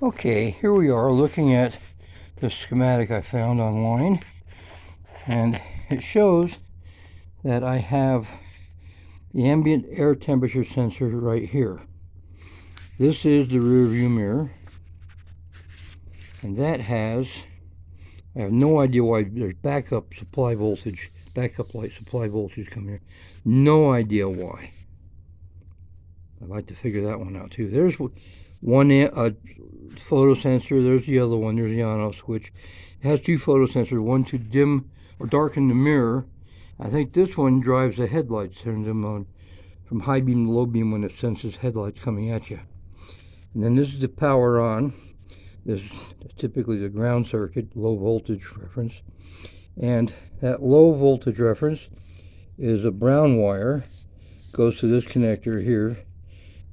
Okay, here we are looking at the schematic I found online, and it shows that I have the ambient air temperature sensor right here. This is the rear view mirror, and that has, I have no idea why there's backup supply voltage, backup light supply voltage coming here. No idea why. I'd like to figure that one out too. There's one photo sensor, there's the other one, there's the on-off switch. It has two photo sensors, one to dim or darken the mirror. I think this one drives the headlights, turns them on from high beam to low beam when it senses headlights coming at you. And then this is the power on. This is typically the ground circuit, low voltage reference. And that low voltage reference is a brown wire, goes to this connector here.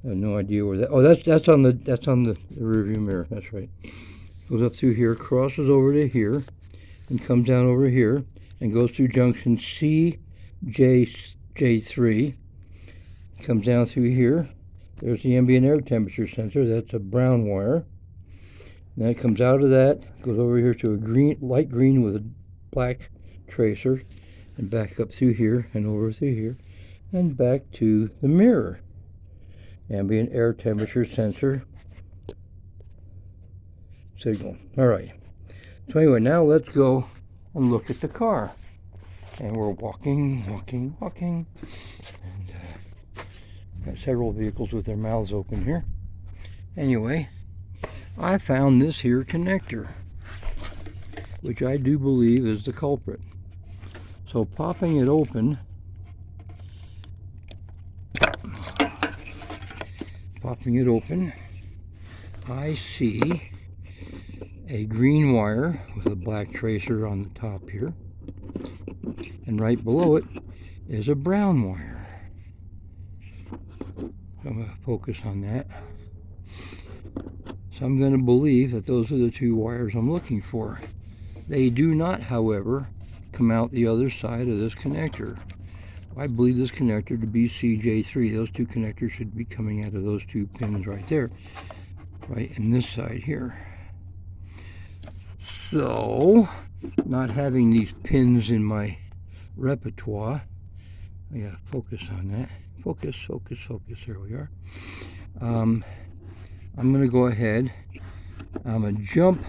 I have no idea where that. Oh, that's on the rear view mirror. That's right. Goes up through here, crosses over to here, and comes down over here, and goes through junction Cj3. Comes down through here. There's the ambient air temperature sensor. That's a brown wire. And then it comes out of that, goes over here to a green, light green with a black tracer, and back up through here and over through here, and back to the mirror. Ambient air temperature sensor signal. All right. So anyway, now let's go and look at the car. And we're walking. And got several vehicles with their mouths open here. Anyway, I found this here connector, which I do believe is the culprit. So popping it open, I see a green wire with a black tracer on the top here, and right below it is a brown wire. I'm going to focus on that. So I'm going to believe that those are the two wires I'm looking for. They do not, however, come out the other side of this connector. I believe this connector to be Cj3. Those two connectors should be coming out of those two pins right there, right in this side here. So, not having these pins in my repertoire, I gotta focus on that. Focus. There we are. I'm going to go ahead. I'm going to jump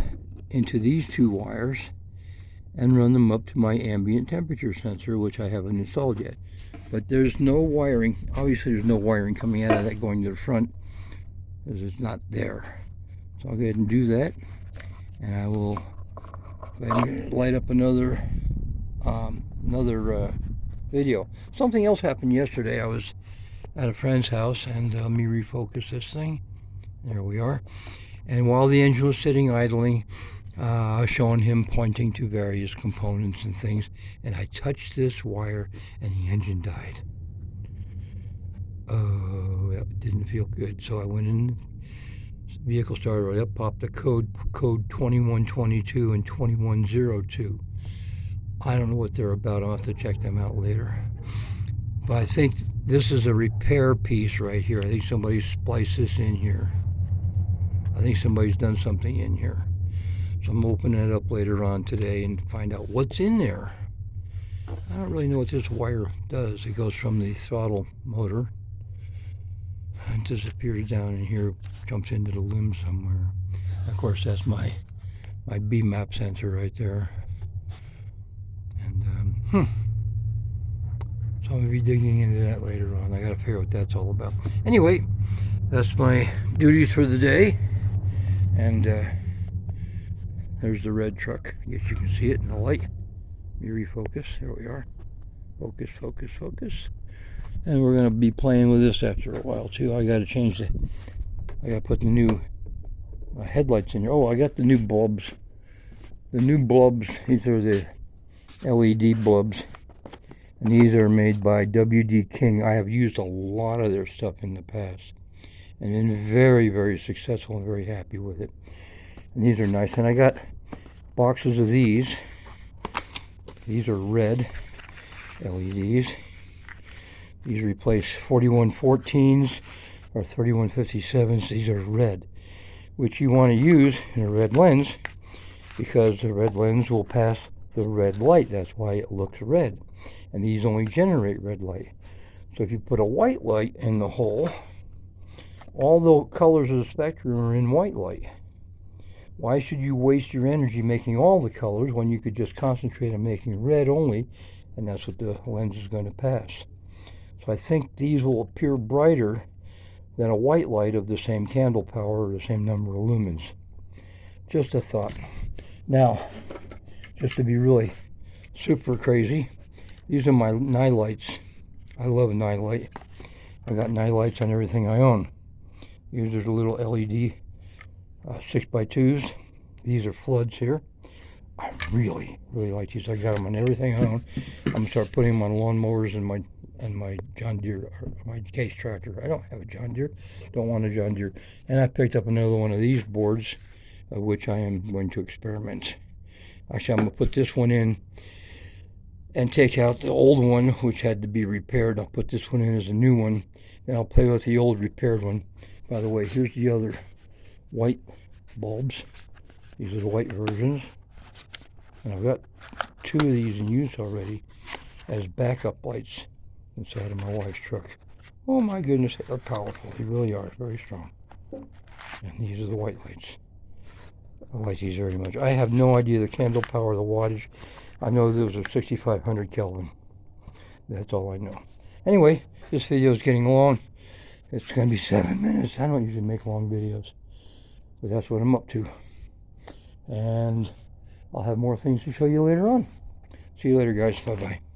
into these two wires and run them up to my ambient temperature sensor, which I haven't installed yet. But there's no wiring. Obviously, there's no wiring coming out of that going to the front, because it's not there. So I'll go ahead and do that, and I will go ahead and light up another video. Something else happened yesterday. I was at a friend's house, and let me refocus this thing. There we are. And while the engine was sitting idling, I was showing him pointing to various components and things, and I touched this wire and the engine died. Oh, that didn't feel good. So I went in, the vehicle started right up, popped the code 2122 and 2102. I don't know what they're about. I'll have to check them out later. But I think this is a repair piece right here. I think somebody spliced this in here. I think somebody's done something in here. So I'm opening it up later on today and find out what's in there. I don't really know what this wire does. It goes from the throttle motor and disappears down in here, jumps into the limb somewhere. Of course, that's my B-map sensor right there. And so I'm going to be digging into that later on. I got to figure out what that's all about. Anyway, that's my duties for the day. And there's the red truck. I guess you can see it in the light. Let me refocus. There we are. Focus. And we're going to be playing with this after a while too. I got to change I got to put the new headlights in here. Oh, I got the new bulbs. The new bulbs. These are the LED bulbs. And these are made by W.D. King. I have used a lot of their stuff in the past, and been very, very successful and very happy with it. And these are nice. And I got boxes of these. These are red LEDs. These replace 4114s or 3157s. These are red. which you want to use in a red lens, because the red lens will pass the red light. That's why it looks red. And these only generate red light. So if you put a white light in the hole, all the colors of the spectrum are in white light. Why should you waste your energy making all the colors when you could just concentrate on making red only, and that's what the lens is going to pass. So I think these will appear brighter than a white light of the same candle power or the same number of lumens. Just a thought. Now, just to be really super crazy, these are my night lights. I love a night light. I got night lights on everything I own. These are the little LED 6x2s. These are floods here. I really like these. I got them on everything I own. I'm gonna start putting them on lawnmowers and my John Deere, or my case tractor. I don't have a John Deere. Don't want a John Deere. And I picked up another one of these boards, which I am going to experiment. Actually, I'm gonna put this one in and take out the old one, which had to be repaired. I'll put this one in as a new one. Then I'll play with the old repaired one. By the way, here's the other white bulbs. These are the white versions. And I've got 2 of these in use already as backup lights inside of my wife's truck. Oh my goodness, they're powerful. They really are. Very strong. And these are the white lights. I like these very much. I have no idea the candle power, the wattage. I know those are 6,500 Kelvin. That's all I know. Anyway, this video is getting long. It's going to be 7 minutes. I don't usually make long videos, but that's what I'm up to. And I'll have more things to show you later on. See you later, guys. Bye-bye.